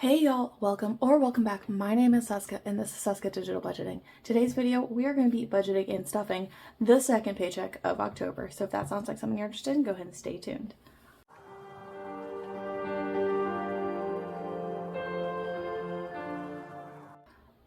Hey y'all, welcome back. My name is Seska and this is Seska Digital Budgeting. Today's video, we are going to be budgeting and stuffing the second paycheck of October. So if that sounds like something you're interested in, go ahead and stay tuned.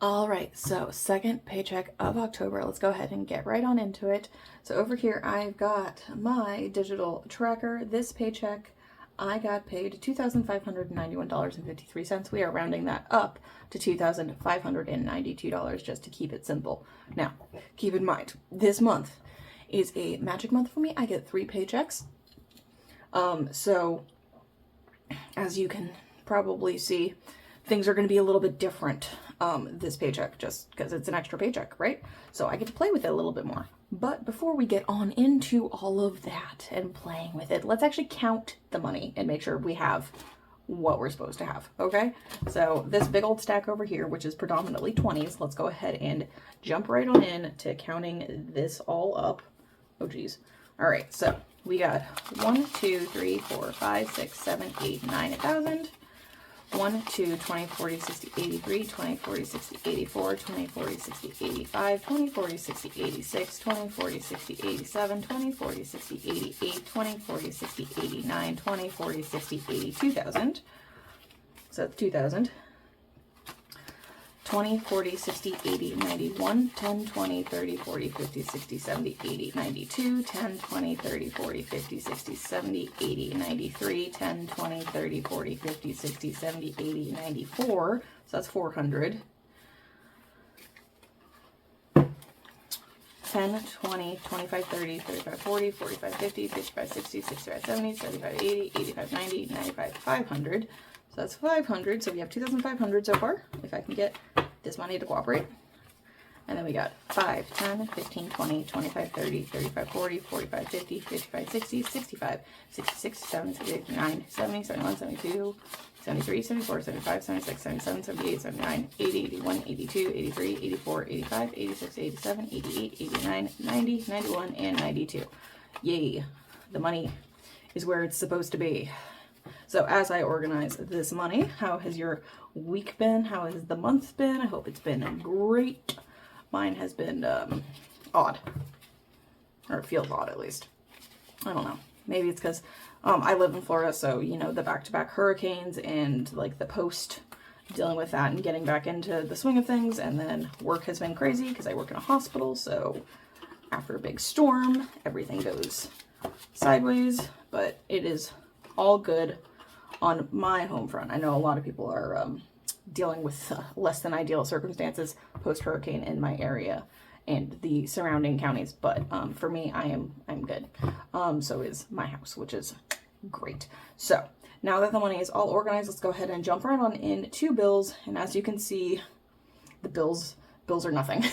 Alright, so second paycheck of October. Let's go ahead and get right on into it. So over here, I've got my digital tracker. This paycheck, I got paid $2,591.53. We are rounding that up to $2,592 just to keep it simple. Now, keep in mind, this month is a magic month for me. I get 3 paychecks. So as you can probably see, things are going to be a little bit different this paycheck just because it's an extra paycheck, right? So I get to play with it a little bit more. But before we get on into all of that and playing with it, let's actually count the money and make sure we have what we're supposed to have, okay? So this big old stack over here, which is predominantly 20s, let's go ahead and jump right on in to counting this all up. Oh geez. All right, so we got 1, 2, 3, 4, 5, 6, 7, 8, 9, 1,000. 1, 2, 20, 40, 60, 83, 20, 40, 60, 84, 20, 40, 60, 85, 20, 40, 60, 86, 20, 40, 60, 87, 20, 40, 60, 88, 20, 40, 60, 89, 20, 40, 60, 82,000. So that's 2,000. 20, 40, 60, 80, 91, 10, 20, 30, 40, 50, 60, 70, 80, 92, 10, 20, 30, 40, 50, 60, 70, 80, 93, 10, 20, 30, 40, 50, 60, 70, 80, 94. So that's 400. 10, 20, 25, 30, 35, 40, 45, 50, 55, 60, 65, 70, 75, 80, 85, 90, 95, 500. So that's 500. So we have 2,500 so far, if I can get this money to cooperate. And then we got 5, 10, 15, 20, 25, 30, 35, 40, 45, 50, 55, 60, 65, 66, 67, 68, 69, 70, 71, 72, 73, 74, 75, 76, 77, 78, 79, 80, 81, 82, 83, 84, 85, 86, 87, 88, 89, 90, 91, and 92. Yay. The money is where it's supposed to be. So as I organize this money, how has your week been? How has the month been? I hope it's been great. Mine has been odd. Or it feels odd, at least. I don't know. Maybe it's because I live in Florida, so, you know, the back-to-back hurricanes and, like, the post, dealing with that and getting back into the swing of things. And then work has been crazy because I work in a hospital, so after a big storm, everything goes sideways. But it is all good on my home front. I know a lot of people are dealing with less than ideal circumstances post-hurricane in my area and the surrounding counties, but for me, I'm good. So is my house, which is great. So now that the money is all organized, let's go ahead and jump right on into bills. And as you can see, the bills are nothing.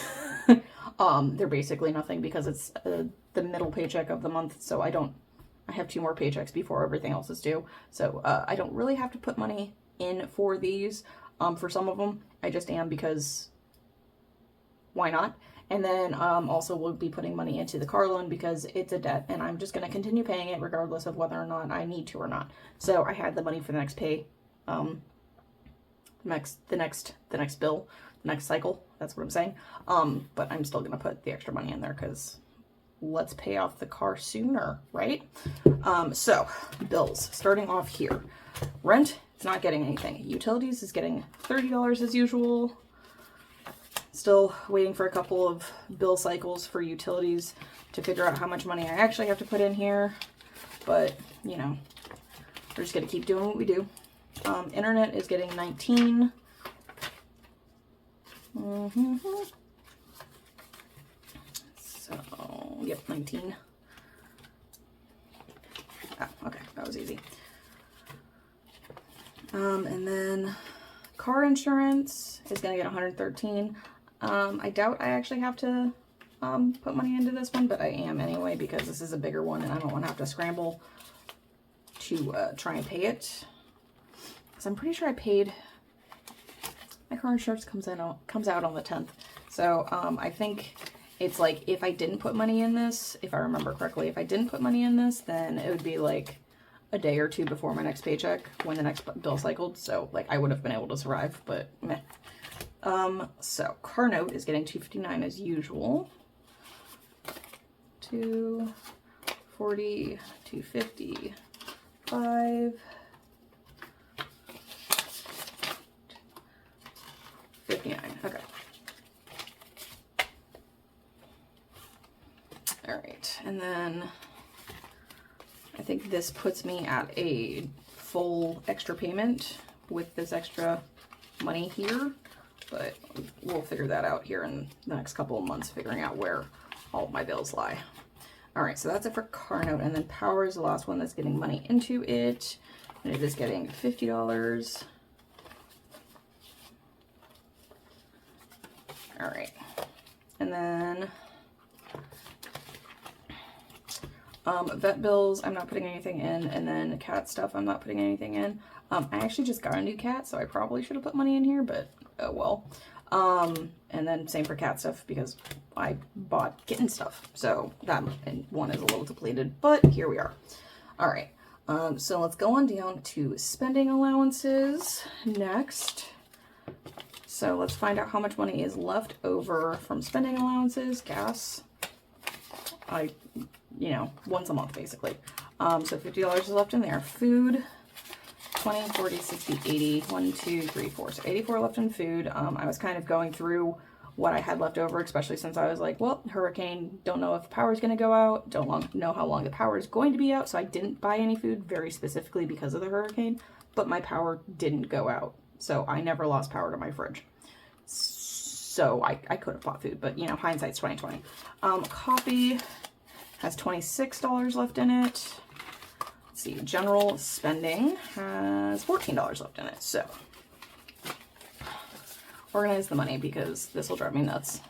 They're basically nothing because it's the middle paycheck of the month, so I have 2 more paychecks before everything else is due. So I don't really have to put money in for these. For some of them, I just am because why not? And then also we'll be putting money into the car loan because it's a debt and I'm just going to continue paying it regardless of whether or not I need to or not. So I had the money for the next pay, the next bill, the next cycle. That's what I'm saying. But I'm still going to put the extra money in there because let's pay off the car sooner, right? So bills, starting off here. Rent, it's not getting anything. Utilities is getting $30 as usual. Still waiting for a couple of bill cycles for utilities to figure out how much money I actually have to put in here. But, you know, we're just going to keep doing what we do. Internet is getting 19. So, yep, 19. Ah, okay, that was easy. And then car insurance is going to get 113. I doubt I actually have to put money into this one, but I am anyway because this is a bigger one and I don't want to have to scramble to try and pay it. Because I'm pretty sure I paid, my car insurance comes out on the 10th. So I think it's like if I didn't put money in this, if I remember correctly, if I didn't put money in this, then it would be like a day or two before my next paycheck when the next bill cycled. So like I would have been able to survive, but meh. So car note is getting $259 as usual. $240, $250, $5, $59. Okay. All right, and then I think this puts me at a full extra payment with this extra money here, but we'll figure that out here in the next couple of months, figuring out where all of my bills lie. All right, so that's it for car note, and then power is the last one that's getting money into it, and it is getting $50. All right, and then vet bills, I'm not putting anything in, and then cat stuff, I'm not putting anything in. I actually just got a new cat, so I probably should have put money in here, but oh well. And then same for cat stuff because I bought kitten stuff, so that one is a little depleted, but here we are. All right, so let's go on down to spending allowances next. So let's find out how much money is left over from spending allowances. Gas, you know, once a month basically. So $50 is left in there. Food, 20, 40, 60, 80, 1, 2, 3, 4. So 84 left in food. I was kind of going through what I had left over, especially since I was like, well, hurricane, don't know if the power is going to go out, don't know how long the power is going to be out, so I didn't buy any food very specifically because of the hurricane, but my power didn't go out, so I never lost power to my fridge. So I could have bought food, but you know, hindsight's 20/20. Coffee has $26 left in it. Let's see, general spending has $14 left in it. So organize the money because this will drive me nuts.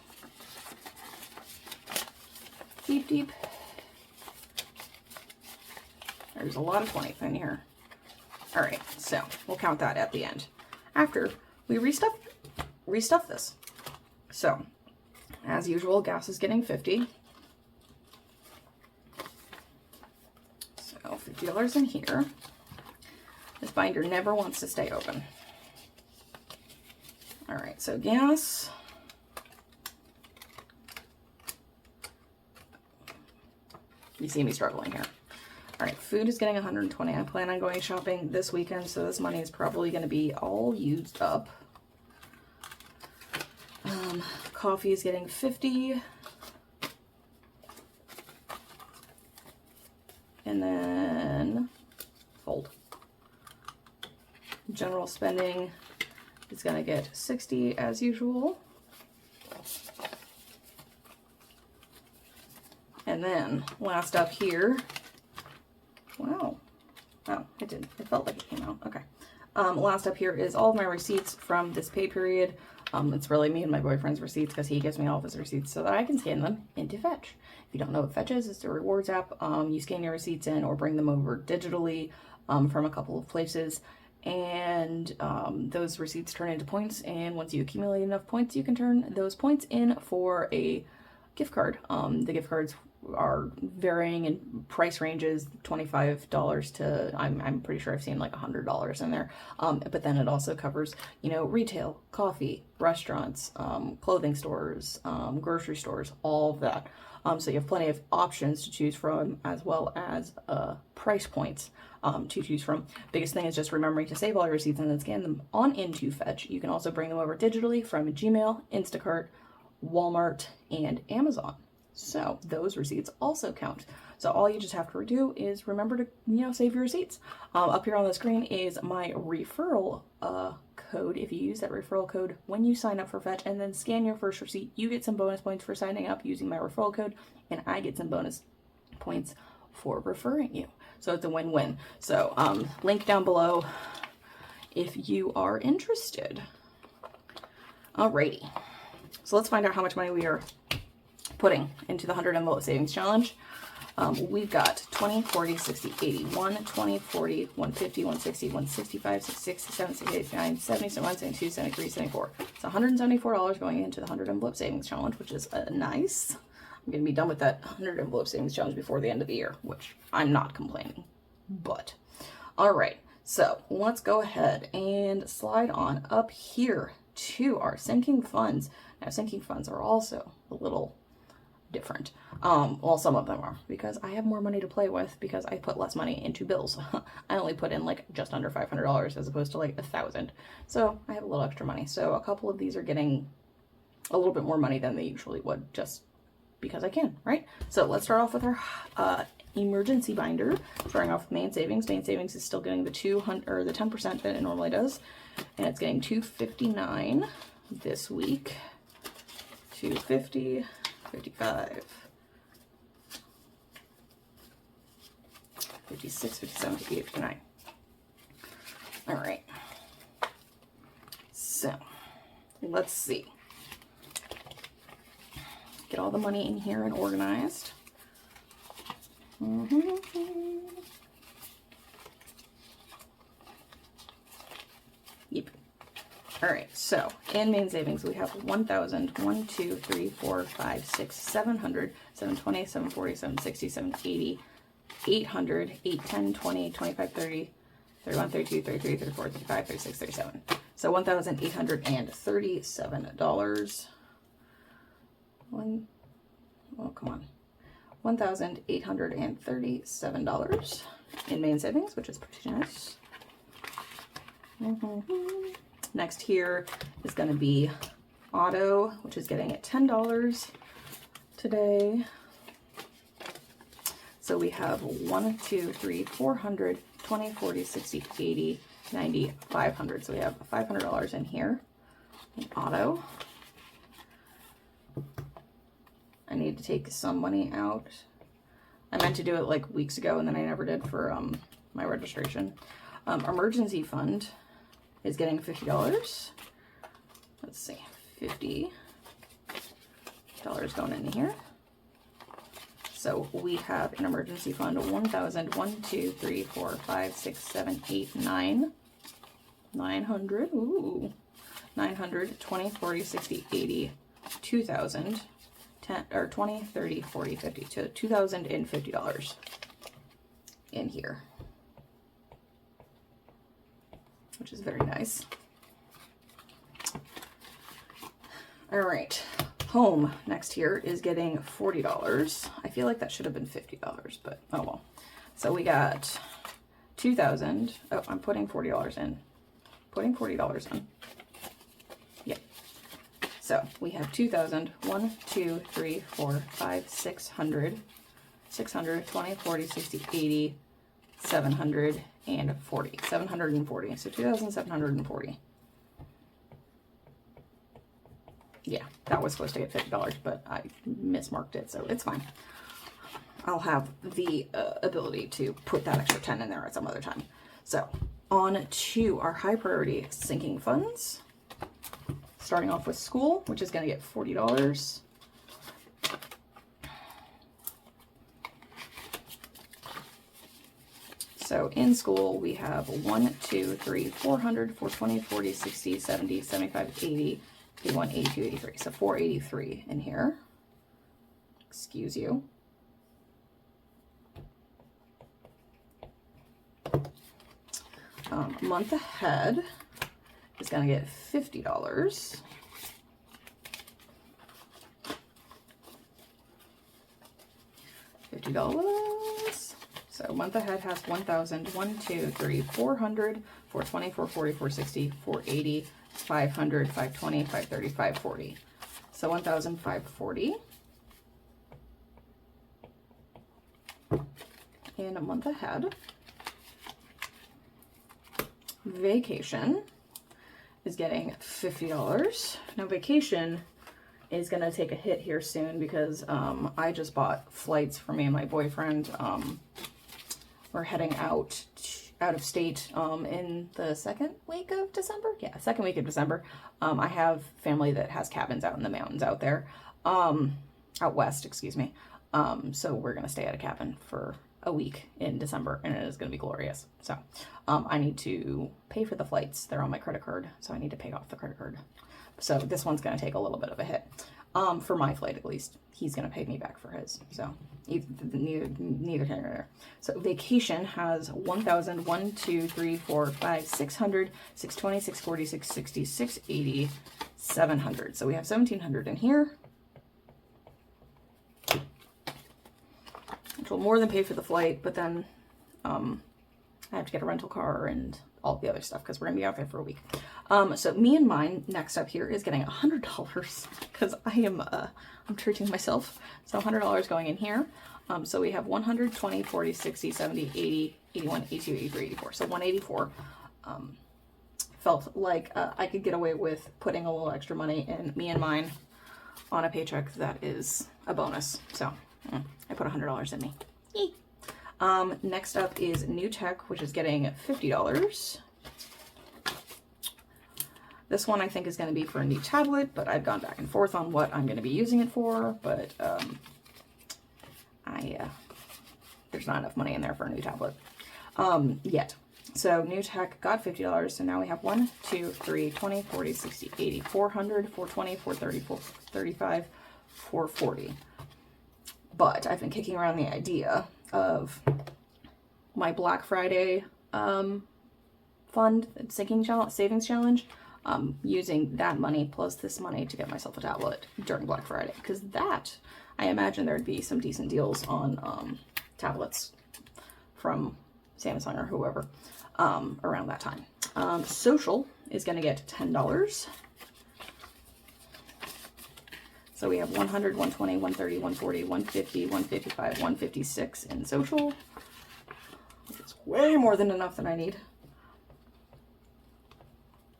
Deep, deep. There's a lot of 20s in here. All right, so we'll count that at the end after we restuff this. So as usual, gas is getting 50. So $50 in here. This binder never wants to stay open. All right, so gas. You see me struggling here. All right, food is getting 120. I plan on going shopping this weekend, so this money is probably going to be all used up. Coffee is getting 50. And then fold. General spending is going to get 60 as usual. And then last up here, wow, oh, it did. It felt like it came out. Okay. Last up here is all of my receipts from this pay period. It's really me and my boyfriend's receipts because he gives me all of his receipts so that I can scan them into Fetch. If you don't know what Fetch is, it's a rewards app. You scan your receipts in or bring them over digitally from a couple of places. And those receipts turn into points. And once you accumulate enough points, you can turn those points in for a gift card. The gift cards are varying in price ranges, $25 to I'm pretty sure I've seen like $100 in there. But then it also covers, you know, retail, coffee, restaurants, clothing stores, grocery stores, all of that. So you have plenty of options to choose from, as well as price points to choose from. Biggest thing is just remembering to save all your receipts and then scan them on into Fetch. You can also bring them over digitally from Gmail, Instacart, Walmart, and Amazon. So those receipts also count. So all you just have to do is remember to, you know, save your receipts. Up here on the screen is my referral code. If you use that referral code when you sign up for Fetch and then scan your first receipt, you get some bonus points for signing up using my referral code, and I get some bonus points for referring you. So it's a win-win. So link down below if you are interested. Alrighty. So let's find out how much money we are putting into the 100 envelope savings challenge. We've got 20, 40, 60, 80, 1, 20, 40, 150, 160, 165, 66, 67, 68, 69, 70, 71, 72, 73, 74. It's $174 going into the 100 envelope savings challenge, which is nice. I'm going to be done with that 100 envelope savings challenge before the end of the year, which I'm not complaining. But All right, so let's go ahead and slide on up here to our sinking funds. Now, sinking funds are also a little different. Well, some of them are, because I have more money to play with because I put less money into bills. I only put in like just under $500 as opposed to like 1,000. So I have a little extra money. So a couple of these are getting a little bit more money than they usually would, just because I can, right? So let's start off with our emergency binder. Starting off with main savings. Main savings is still getting the 200 or the 10% that it normally does, and it's getting $259 this week. 250, 55, 56, 57, 58, 59. All right. So let's see. Get all the money in here and organized. Yep. All right, so in main savings, we have 1,000, 1, 2, 3, 4, 5, 6, 700, 720, 740, 760, 780, 800, 810, 20, 25, 30, 31, 32, 33, 34, 35, 36, 37. So $1,837. Oh, come on. $1,837 in main savings, which is pretty nice. Next here is going to be auto, which is getting at $10 today. So we have 1, 2, 3, 400, 20, 40, 60, 80, 90, 500. So we have $500 in here in auto. I need to take some money out. I meant to do it like weeks ago and then I never did for my registration. Emergency fund is getting $50. Let's see, $50 going in here. So we have an emergency fund of 1,000, 1, 2, 3, 4, 5, 6, 7, 8, 9, 900, ooh, 900, 20, 40, 60, 80, 2,000, 10, or 20, 30, 40, 50, so $2,050 in here, which is very nice. All right, home next here is getting $40. I feel like that should have been $50, but oh well. So we got 2,000. Oh, I'm putting $40 in. Putting $40 in. Yeah. So we have 2,000, 1, 2, 3, 4, 5, 600, 600, 20, 40, 60, 80, 740, 740. So 2,740. Yeah, that was supposed to get $50, but I mismarked it, so it's fine. I'll have the ability to put that extra 10 in there at some other time. So on to our high priority sinking funds. Starting off with school, which is going to get $40. So in school, we have 1, 2, 3, 400, 420, 40, 60, 70, 75, 80, 81, 82, 83. So 483 in here. Excuse you. Month ahead is going to get $50. $50. So month ahead has 1,000, 1, 2, 3, 400, 420, 440, 460, 480, 500, 520, 530, 540. So 1,540 in a month ahead. Vacation is getting $50. Now vacation is going to take a hit here soon because I just bought flights for me and my boyfriend. We're heading out of state in the second week of December. Yeah, second week of December. I have family that has cabins out in the mountains out there, out west, excuse me. So we're going to stay at a cabin for a week in December, and it is going to be glorious. So I need to pay for the flights. They're on my credit card, so I need to pay off the credit card. So this one's going to take a little bit of a hit. For my flight, at least. He's going to pay me back for his. So neither here nor there. So vacation has 1,000, 1, 2, 3, 4, 5, 600, 620, 640, 660, 680, 700. So we have 1,700 in here, which will more than pay for the flight, but then I have to get a rental car and all the other stuff because we're gonna be out there for a week. So me and mine next up here is getting $100 because I'm treating myself. So $100 going in here. So we have 100, 20, 40, 60, 70, 80, 81, 82, 83, 84. So 184. Felt like I could get away with putting a little extra money in me and mine on a paycheck. That is a bonus. So I put $100 in me. Yay. Next up is New Tech, which is getting $50. This one I think is going to be for a new tablet, but I've gone back and forth on what I'm going to be using it for, but there's not enough money in there for a new tablet yet. So New Tech got $50, so now we have 1, 2, 3, 20, 40, 60, 80, 400, 420, 430, 435, 440. But I've been kicking around the idea of my Black Friday fund savings challenge, using that money plus this money to get myself a tablet during Black Friday, because that, I imagine there'd be some decent deals on tablets from Samsung or whoever around that time. Social is going to get $10. So we have 100, 120, 130, 140, 150, 155, 156 in social, which is way more than enough that I need.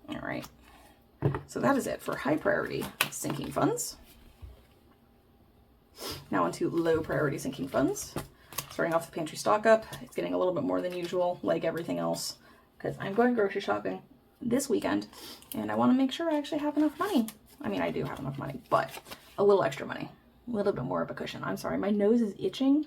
All right. So that is it for high priority sinking funds. Now onto low priority sinking funds. Starting off the pantry stock up. It's getting a little bit more than usual, like everything else, because I'm going grocery shopping this weekend and I want to make sure I actually have enough money. I mean, I do have enough money, but a little extra money, a little bit more of a cushion. I'm sorry, my nose is itching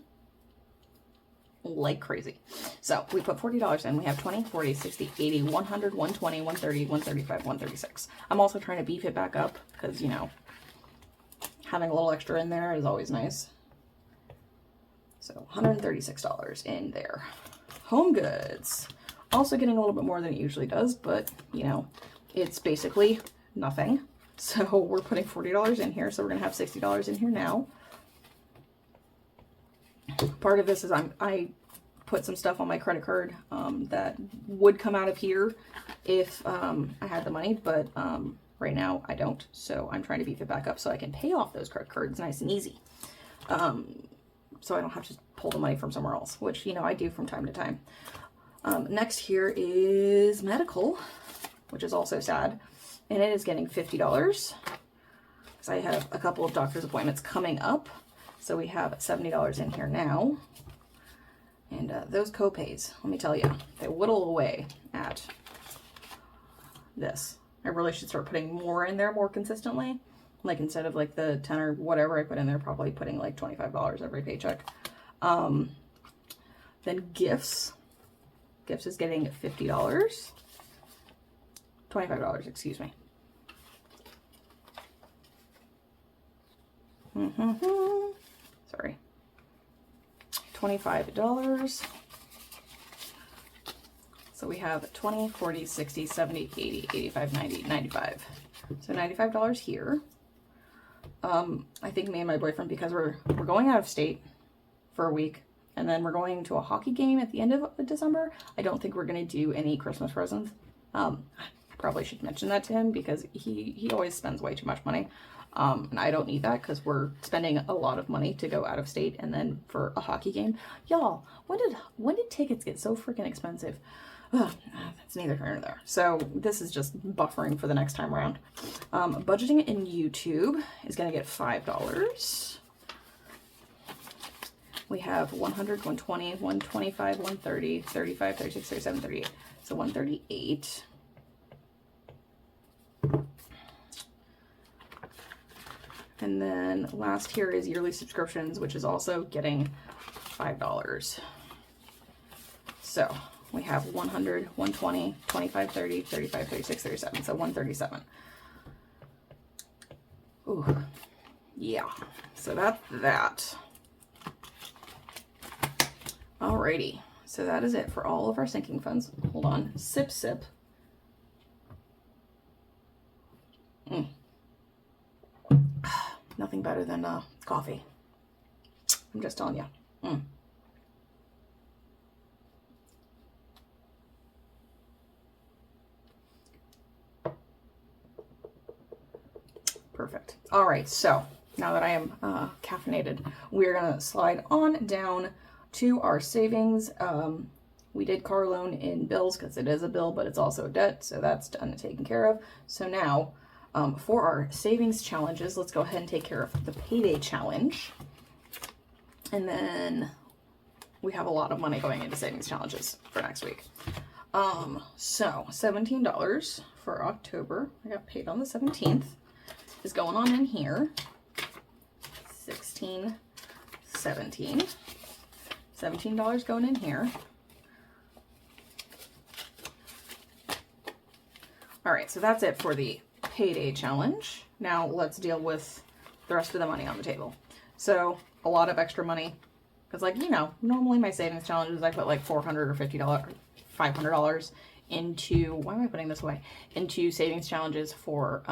like crazy. So we put $40 in. We have 20, 40, 60, 80, 100, 120, 130, 135, 136. I'm also trying to beef it back up because, you know, having a little extra in there is always nice. So $136 in there. Home goods. Also getting a little bit more than it usually does, but, you know, it's basically nothing. So we're putting $40 in here, so we're going to have $60 in here now. Part of this is I put some stuff on my credit card that would come out of here if I had the money, but right now I don't. So I'm trying to beef it back up so I can pay off those credit cards nice and easy. So I don't have to pull the money from somewhere else, which, you know, I do from time to time. Next here is medical, which is also sad. And it is getting $50 because I have a couple of doctor's appointments coming up. So we have $70 in here now. And those copays, let me tell you, they whittle away at this. I really should start putting more in there more consistently. Like instead of like the 10 or whatever I put in there, probably putting like $25 every paycheck. Then gifts. Gifts is getting $50. $25, excuse me. Sorry. $25. So we have 20, 40, 60, 70, 80, 85, 90, 95. So $95 here. I think me and my boyfriend, because we're going out of state for a week, and then we're going to a hockey game at the end of December. I don't think we're going to do any Christmas presents. I probably should mention that to him because he always spends way too much money. And I don't need that because we're spending a lot of money to go out of state and then for a hockey game. Y'all, when did tickets get so freaking expensive? Ugh, that's neither here nor there. So this is just buffering for the next time around. Budgeting in YouTube is going to get $5. We have 100, 120, 125, 130, 35, 36, 37, 38. So 138. And then last here is yearly subscriptions, which is also getting $5. so we have 100, 120, 25, 30, 35, 36, 37. So 137. Ooh, yeah. So that's that. Alrighty. So that is it for all of our sinking funds. Hold on. Sip, sip. Nothing better than coffee. I'm just telling you. Perfect. All right, so now that I am caffeinated, we're gonna slide on down to our savings. We did car loan in bills because it is a bill, but it's also a debt, so that's done and taken care of. So now, for our savings challenges, let's go ahead and take care of the payday challenge. And then we have a lot of money going into savings challenges for next week. So $17 for October. I got paid on the 17th. Is going on in here. 16, 17. $17 going in here. All right, so that's it for the payday challenge. Now let's deal with the rest of the money on the table. So a lot of extra money, because like, you know, normally my savings challenges, I put like $400 or $50, $500 into, why am I putting this away? Into savings challenges for,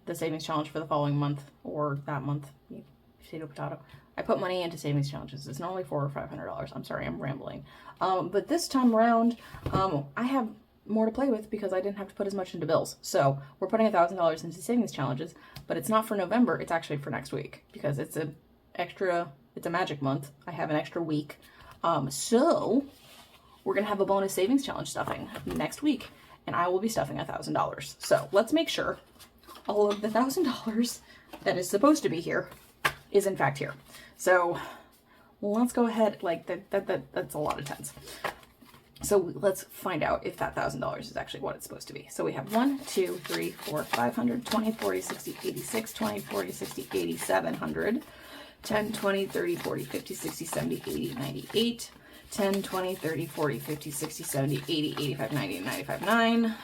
the savings challenge for the following month or that month. Potato, potato. I put money into savings challenges. It's normally $400 or $500. I'm sorry, I'm rambling. But this time around, I have more to play with because I didn't have to put as much into bills. So we're putting $1,000 into savings challenges, but it's not for November. It's actually for next week because it's a magic month. I have an extra week. So we're going to have a bonus savings challenge stuffing next week, and I will be stuffing $1,000. So let's make sure all of the $1,000 that is supposed to be here is in fact here. So let's go ahead, like that's a lot of tens. So let's find out if that $1,000 is actually what it's supposed to be. So we have 1, 2, 3, 4, 500, 20, 40, 60, 80, 6, 20, 40, 60, 80, 700, 10, 20, 30, 40, 50, 60, 70, 80, 98, 10, 20, 30, 40, 50, 60, 70, 80, 85, 90, 95, 9.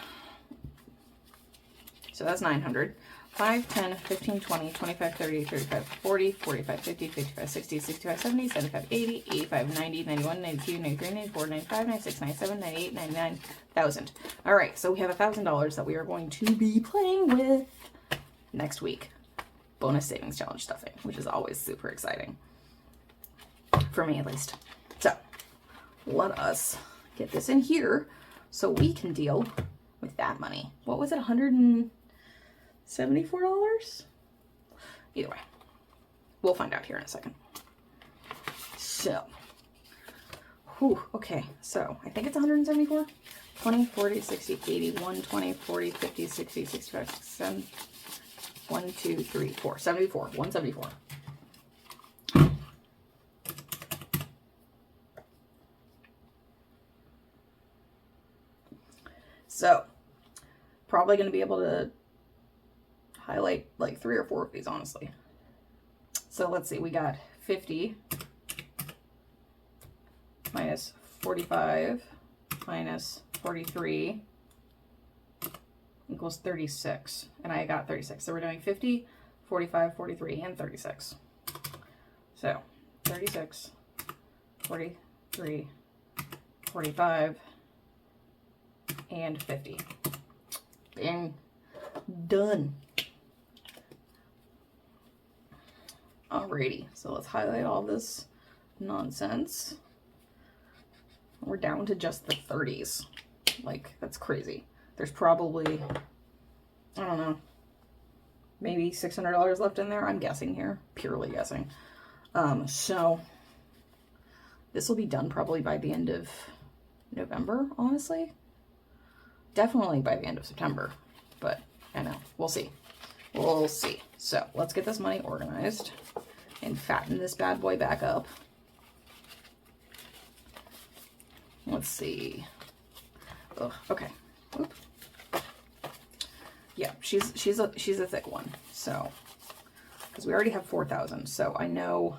So that's 900. 5, 10, 15, 20, 25, 30, 35, 40, 45, 50, 55, 60, 65, 70, 75, 80, 85, 90, 91, 92, 93, 94, 95, 96, 97, 98, 99,000. All right, so we have $1,000 that we are going to be playing with next week. Bonus savings challenge stuffing, which is always super exciting. For me, at least. So let us get this in here so we can deal with that money. What was it, $174? Either way, we'll find out here in a second. So, okay, so I think it's 174. 20, 40, 60, 80, 120, 40, 50, 60, 65, 67, 1, 2, 3, 4, 74, 174. So, probably going to be able to highlight like 3 or 4 of these, honestly. So let's see, we got 50 minus 45 minus 43 equals 36, and I got 36. So we're doing 50, 45, 43, and 36. So 36, 43, 45, and 50. Bang. Done. Alrighty, so let's highlight all this nonsense. We're down to just the 30s. Like, that's crazy. There's probably, I don't know, maybe $600 left in there. I'm guessing here, purely guessing. So this will be done probably by the end of November, honestly. Definitely by the end of September, but I know, we'll see. We'll see. So let's get this money organized and fatten this bad boy back up. Let's see. Oh, okay. Oop. Yeah, she's a thick one. So, because we already have 4,000, so I know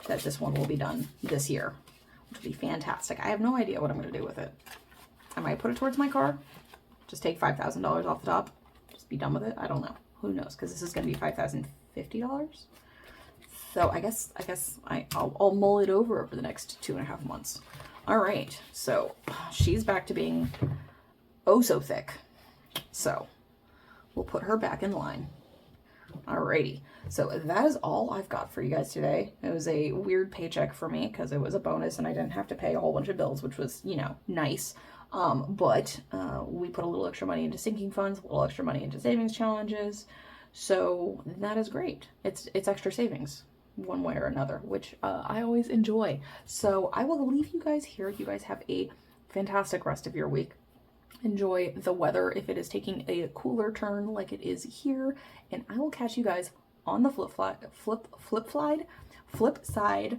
that that this one will be done this year, which will be fantastic. I have no idea what I'm going to do with it. I might put it towards my car, just take $5,000 off the top, just be done with it. I don't know. Who knows? Because this is going to be $5,050. So I guess I'll mull it over the next 2.5 months. All right. So she's back to being oh so thick. So we'll put her back in line. Alrighty, so that is all I've got for you guys today. It was a weird paycheck for me because it was a bonus and I didn't have to pay a whole bunch of bills, which was, you know, nice. But we put a little extra money into sinking funds, a little extra money into savings challenges. So that is great. It's extra savings one way or another, which I always enjoy. So I will leave you guys here. You guys have a fantastic rest of your week. Enjoy the weather if it is taking a cooler turn like it is here, and I will catch you guys on the flip side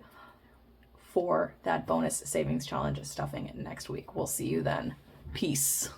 for that bonus savings challenge stuffing next week. We'll see you then. Peace.